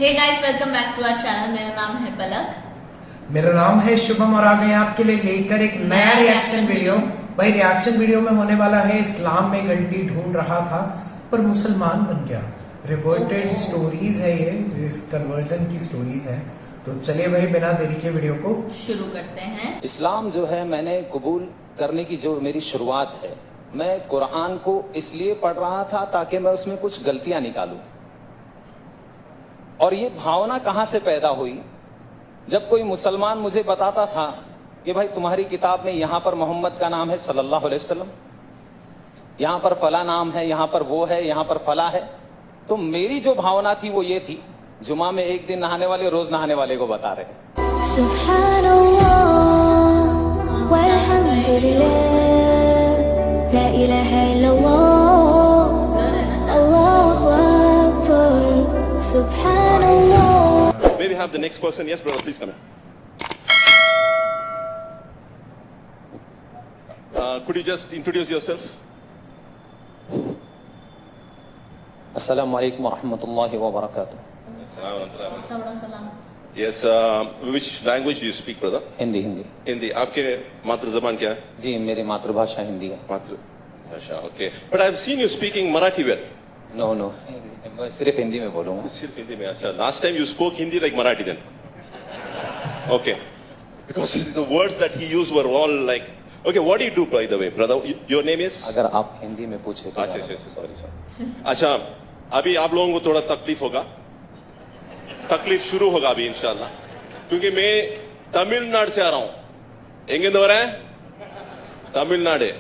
Hey guys, welcome back to our channel. मेरा नाम है पलक। मेरा नाम है शुभम और आ गए आपके लिए लेकर एक नया रिएक्शन वीडियो। भाई रिएक्शन वीडियो में होने वाला है इस्लाम में गलती ढूंढ रहा था पर मुसलमान बन गया। रिवर्टेड स्टोरीज है ये, कन्वर्जन की स्टोरीज है। तो चलिए भाई बिना देरी के वीडियो को शुरू करते हैं। इस्लाम जो है मैंने कबूल करने की जो मेरी शुरुआत है, मैं कुरान को इसलिए पढ़ रहा था ताकि मैं उसमें कुछ गलतियां निकालूं। और ये भावना कहां से पैदा हुई, जब कोई मुसलमान मुझे बताता था कि भाई तुम्हारी किताब में यहां पर मोहम्मद का नाम है सल्लल्लाहु अलैहि वसल्लम, यहां पर फला नाम है, यहां पर वो है, यहां पर फला है, तो मेरी जो भावना थी वो ये थी, जुमा में एक दिन नहाने वाले रोज नहाने वाले को बता रहे। सुब्हानल्लाह वल्हम्दुलिल्लाह ला इलाहा इल्लल्लाह अल्लाहु Akbar सुब्हानल्लाह। May we have the next person? Yes, brother, please come in. Could you just introduce yourself? अस्सलामु अलैकुम वरहमतुल्लाहि वबरकातुहू। थोड़ा सलाम। Yes, which language do you speak, brother? Hindi. Hindi Hindi. आपके मातृ जबान क्या है? जी, मेरी मातृभाषा हिंदी है। मातृभाषा, okay. But I've seen you speaking Marathi well. No no, मैं सिर्फ हिंदी में बोलूंगा। सिर्फ हिंदी में, अच्छा। Last time you spoke Hindi like Marathi then. Okay. Because the words that he used were all like. Okay, what do you do, by the way, brother? Your name is? अगर आप हिंदी में पूछे तो अच्छा, sorry. अच्छा, अभी आप लोगों को थोड़ा तकलीफ होगा। तकलीफ शुरू होगा अभी इंशाल्लाह, क्योंकि मैं तमिलनाडु से आ रहा हूं। एंगे दो रहा है Tamil Nadu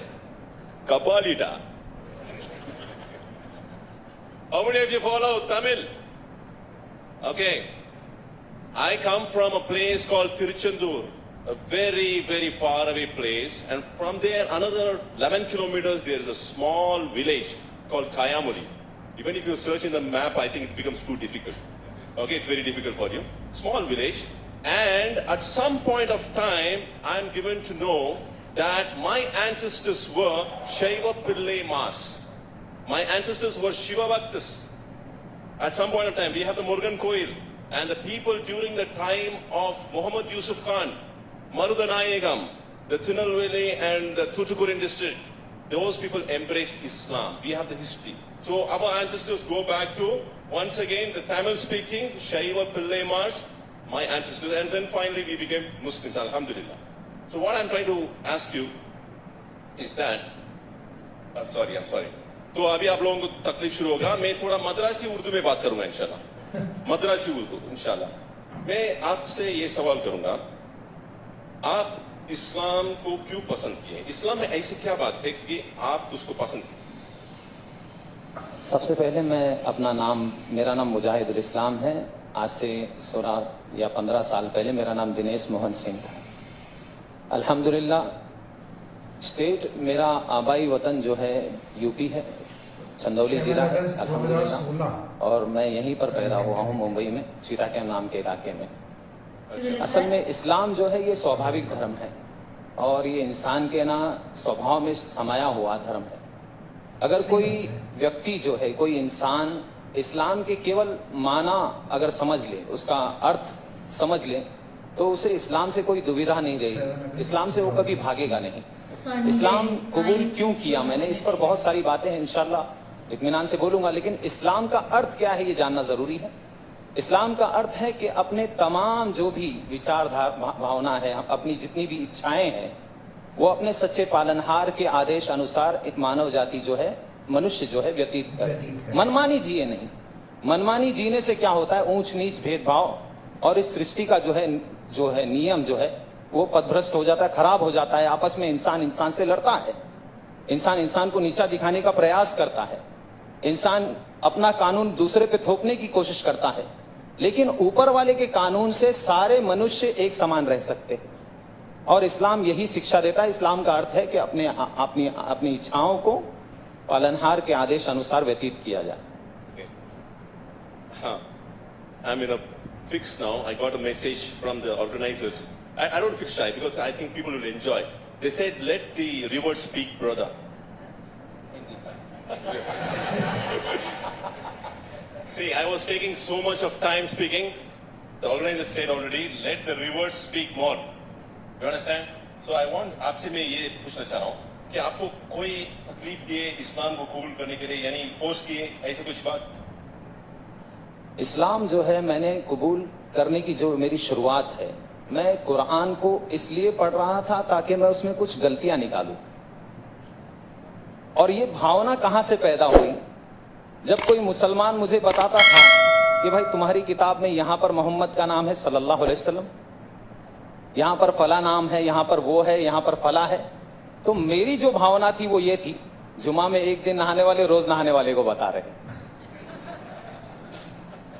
कपालीटा। How many of you follow Tamil? Okay. I come from a place called Tiruchendur, a very, very far away place. And from there, another 11 kilometers, there is a small village called Kayamuri. Even if you search in the map, I think it becomes too difficult. Okay, it's very difficult for you. Small village. And at some point of time, I'm given to know that my ancestors were Shaiva Pillai Mas. My ancestors were Shiva Bhaktas. At some point of time, we have the Murugan Koil. And the people during the time of Muhammad Yusuf Khan, Marudanayagam, the Tirunelveli and the Thoothukudi district, those people embraced Islam. We have the history. So our ancestors go back to, once again, the Tamil speaking, Shaiva Pillai Mas, my ancestors. And then finally we became Muslims, alhamdulillah. So what I'm trying to ask you is that, I'm sorry. तो अभी आप लोगों को तकलीफ शुरू होगा। मैं थोड़ा मद्रासी उर्दू में बात करूंगा इंशाल्लाह। मद्रासी उर्दू इंशाल्लाह। मैं आपसे ये सवाल करूंगा, आप इस्लाम को क्यों पसंद किए? इस्लाम में ऐसी क्या बात है कि आप उसको पसंद किए? सबसे पहले मैं अपना नाम, मेरा नाम मुजाहिदुल इस्लाम है। आज से 16 या 15 साल पहले मेरा नाम दिनेश मोहन सिंह था। अल्हम्दुलिल्लाह, स्टेट मेरा आबाई वतन जो है यूपी है, चंदौली जिला है अल्हम्दुलिल्लाह, और मैं यहीं पर पैदा हुआ हूँ मुंबई में, चीता के नाम के इलाके में। असल में इस्लाम जो है ये स्वाभाविक धर्म है और ये इंसान के स्वभाव में समाया हुआ धर्म है। अगर कोई व्यक्ति जो है, कोई इंसान इस्लाम के केवल माना अगर समझ ले, उसका अर्थ समझ ले, तो उसे इस्लाम से कोई दुविधा नहीं रहेगी, इस्लाम से वो कभी भागेगा नहीं। इस्लाम कबूल क्यों किया मैंने, इस पर बहुत सारी बातें हैं, इंशाल्लाह इत्मीनान से बोलूंगा, लेकिन इस्लाम का अर्थ क्या है ये जानना जरूरी है। इस्लाम का अर्थ है कि अपने तमाम जो भी विचारधारा भावना है, अपनी जितनी भी इच्छाएं हैं, वो अपने सच्चे पालनहार के आदेश अनुसार एक मानव जाति जो है, मनुष्य जो है, व्यतीत करे। मनमानी जिए नहीं। मनमानी जीने से क्या होता है, ऊंच नीच भेदभाव और इस सृष्टि का जो है नियम जो है वो पथभ्रष्ट हो जाता है, खराब हो जाता है। आपस में इंसान से लड़ता है, इंसान को नीचा दिखाने का प्रयास करता है, इंसान अपना कानून दूसरे पे थोपने की कोशिश करता है। लेकिन ऊपर वाले के कानून से सारे मनुष्य एक समान रह सकते हैं और इस्लाम यही शिक्षा देता है। इस्लाम का अर्थ है कि अपनी इच्छाओं को पालनहार के आदेश अनुसार व्यतीत किया जाए। हाँ, I'm in a fix now. I got a message from the organizers. I don't fix shy because I think people will enjoy. They said, let the river speak, brother. See, I was taking so much of time speaking. The organizer said already, let the rivers speak more. You understand? So I want आपसे मैं ये पूछना चाह रहा हूँ कि आपको कोई तकलीफ दिए इस्लाम को कबूल करने के लिए, यानी फोर्स किए, ऐसी कुछ बात? इस्लाम जो है मैंने कबूल करने की जो मेरी शुरुआत है, मैं कुरान को इसलिए पढ़ रहा था ताकि मैं उसमें कुछ गलतियां निकालूं। और ये भावना कहां से पैदा हुई? जब कोई मुसलमान मुझे बताता था कि भाई तुम्हारी किताब में यहां पर मोहम्मद का नाम है सल्लल्लाहु अलैहि वसल्लम, यहां पर फला नाम है, यहां पर वो है, यहां पर फला है, तो मेरी जो भावना थी वो ये थी, जुमा में एक दिन नहाने वाले रोज नहाने वाले को बता रहे।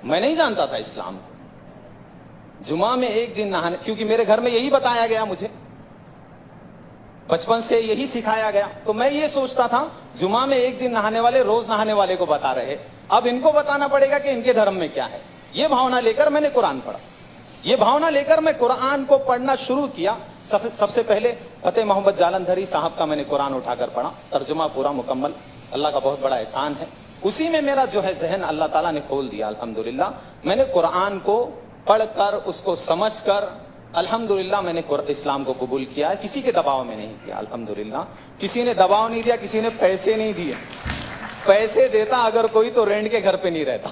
मैं नहीं जानता था इस्लाम को। जुमा में एक दिन नहाने, क्योंकि मेरे घर में यही बताया गया, मुझे बचपन से यही सिखाया गया, तो मैं ये सोचता था जुमा में एक दिन नहाने वाले रोज नहाने वाले को बता रहे, अब इनको बताना पड़ेगा कि इनके धर्म में क्या है। ये भावना लेकर मैंने कुरान पढ़ा। ये भावना लेकर मैं कुरान को पढ़ना शुरू किया। सबसे पहले फतेह मोहम्मद जालंधरी साहब का मैंने कुरान उठाकर पढ़ा, तर्जुमा पूरा मुकम्मल, अल्लाह का बहुत बड़ा एहसान है। उसी में मेरा जो है जहन अल्लाह ताला ने खोल दिया अल्हम्दुलिल्लाह। मैंने कुरान को पढ़कर, उसको समझकर अल्हम्दुलिल्लाह मैंने इस्लाम को कबूल किया है। किसी के दबाव में नहीं किया अल्हम्दुलिल्लाह। किसी ने दबाव नहीं दिया, किसी ने पैसे नहीं दिए। पैसे देता अगर कोई तो रेंट के घर पे नहीं रहता।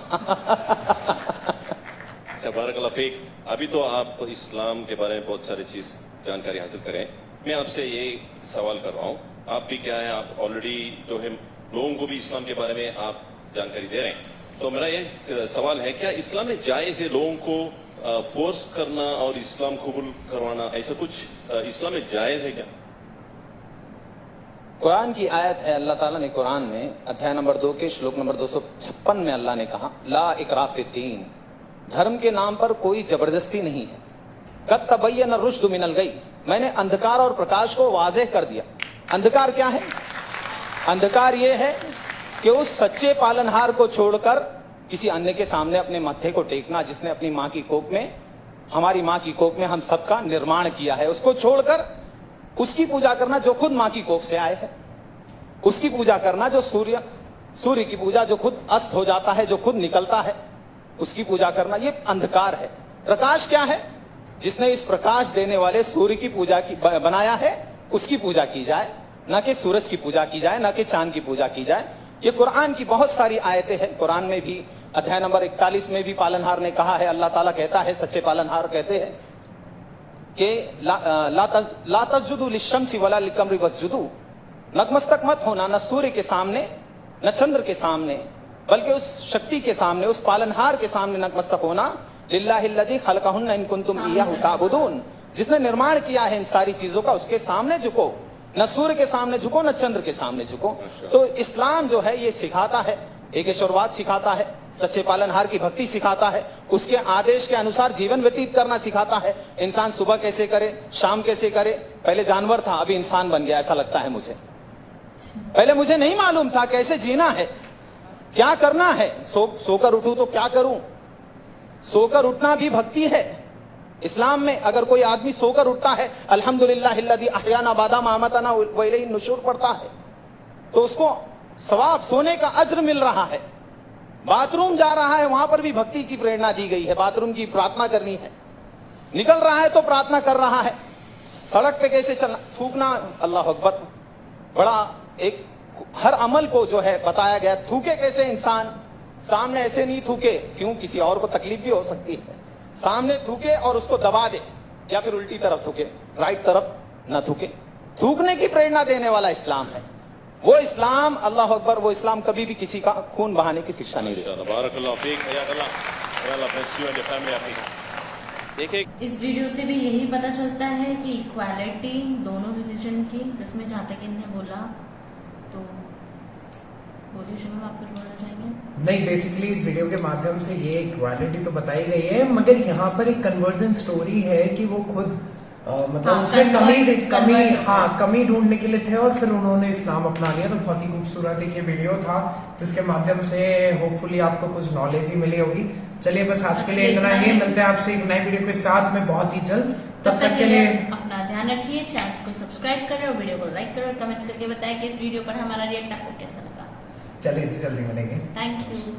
अच्छा, बारकल्लाह फीक। अभी तो आप इस्लाम के बारे में बहुत सारी चीज जानकारी हासिल करें। मैं आपसे ये सवाल कर रहा हूँ, आप भी क्या है, आप ऑलरेडी जो है लोगों को भी इस्लाम के बारे में आप जानकारी दे रहे हैं, तो मेरा ये सवाल है, क्या इस्लाम में जायज है लोगों को फोर्स करना और इस्लाम कबूल करवाना, ऐसा कुछ इस्लाम में जायज है क्या? कुरान की आयत है, अल्लाह ताला ने कुरान में अध्याय नंबर 2 के श्लोक नंबर 256 में अल्लाह ने कहा, ला इकराह फिद्दीन, धर्म के नाम पर कोई जबरदस्ती नहीं है। कद तबय्यन रुश्द मिनल गई, मैंने अंधकार और प्रकाश को वाज़ेह कर दिया। अंधकार क्या है? अंधकार ये है कि उस सच्चे पालनहार को छोड़कर किसी अन्य के सामने अपने माथे को टेकना, जिसने अपनी माँ की कोख में, हमारी माँ की कोख में हम सबका निर्माण किया है, उसको छोड़कर उसकी पूजा करना जो खुद माँ की कोख से आए हैं, उसकी पूजा करना जो सूर्य की पूजा जो खुद अस्त हो जाता है, जो खुद निकलता है, उसकी पूजा करना, ये अंधकार है। प्रकाश क्या है? जिसने इस प्रकाश देने वाले सूर्य की पूजा की बनाया है, उसकी पूजा की जाए, ना कि सूरज की पूजा की जाए, ना कि चांद की पूजा की जाए। ये कुरान की बहुत सारी आयतें हैं। कुरान में भी अध्याय नंबर 41 में भी पालनहार ने कहा है, अल्लाह ताला कहता है, सच्चे पालनहार कहते हैं कि ला तस्जुदू लिश्शम्सी वला लिलकमरी वस्जुदू, नतमस्तक मत होना न सूर्य के सामने न चंद्र के सामने, बल्कि उस शक्ति के सामने, उस पालनहार के सामने नतमस्तक होना, लिल्लाहिल्लज़ी खलक़हुन्ना इन कुंतुम इय्याहु ताबुदून, जिसने निर्माण किया है इन सारी चीजों का, उसके सामने झुको। न सूर्य के सामने झुको, न चंद्र के सामने झुको। तो इस्लाम जो है ये सिखाता है, एकेश्वरवाद सिखाता है, सच्चे पालनहार की भक्ति सिखाता है, उसके आदेश के अनुसार जीवन व्यतीत करना सिखाता है। इंसान सुबह कैसे करे, शाम कैसे करे। पहले जानवर था, अभी इंसान बन गया, ऐसा लगता है मुझे। पहले मुझे नहीं मालूम था कैसे जीना है, क्या करना है। सोकर उठूं तो क्या करूं? सोकर उठना भी भक्ति है इस्लाम में। अगर कोई आदमी सोकर उठता है, अल्हम्दुलिल्लाहिल्लज़ी अहयाना बादा मा अमातना व इलैहि नुशूर पढ़ता है, तो उसको सवाब, सोने का अज्र मिल रहा है। बाथरूम जा रहा है, वहां पर भी भक्ति की प्रेरणा दी गई है, बाथरूम की प्रार्थना करनी है। निकल रहा है तो प्रार्थना कर रहा है। सड़क पे कैसे चलना, थूकना, अल्लाह अकबर, बड़ा एक हर अमल को जो है बताया गया। थूके कैसे इंसान, सामने ऐसे नहीं थूके, क्यों, किसी और को तकलीफ भी हो सकती है। सामने थूके और उसको दबा दे, या फिर उल्टी तरफ थूके, राइट तरफ न थूके। थूकने की प्रेरणा देने वाला इस्लाम है वो इस्लाम, अल्लाह अकबर, वो इस्लाम कभी भी किसी का खून बहाने की शिक्षा नहीं देता। बारकल्लाह फीक, हयाकल्लाह, अल्लाह bless you and your family. देखिए, इस वीडियो से भी यही पता चलता है कि इक्वालिटी दोनों रिलीजन की, जिसमें जहाँ तक इन्हें बोला, तो बोलिए शुभम, आप कुछ बोलना चाहेंगे? नहीं, बेसिकली इस वीडियो के माध्यम से ये इक्वालिटी तो बताई गई है, मगर यहाँ पर एक कन्वर्जन स्टोरी है कि वो खुद मतलब उसमें कमी ढूंढने के लिए थे और फिर उन्होंने इस्लाम अपना लिया। तो बहुत ही खूबसूरत एक ये वीडियो था, जिसके माध्यम से होपफुली आपको कुछ नॉलेज ही मिली होगी। चलिए बस आज के लिए इतना ही, मिलते हैं आपसे एक नई वीडियो के साथ में बहुत ही जल्द। तब तक के लिए अपना ध्यान रखिए, चैनल को सब्सक्राइब करें और वीडियो को लाइक करें और कमेंट्स करके बताएं कि इस वीडियो पर हमारा रिएक्ट आपको कैसा लगा। चलिए जल्दी मिलेंगे। Thank you.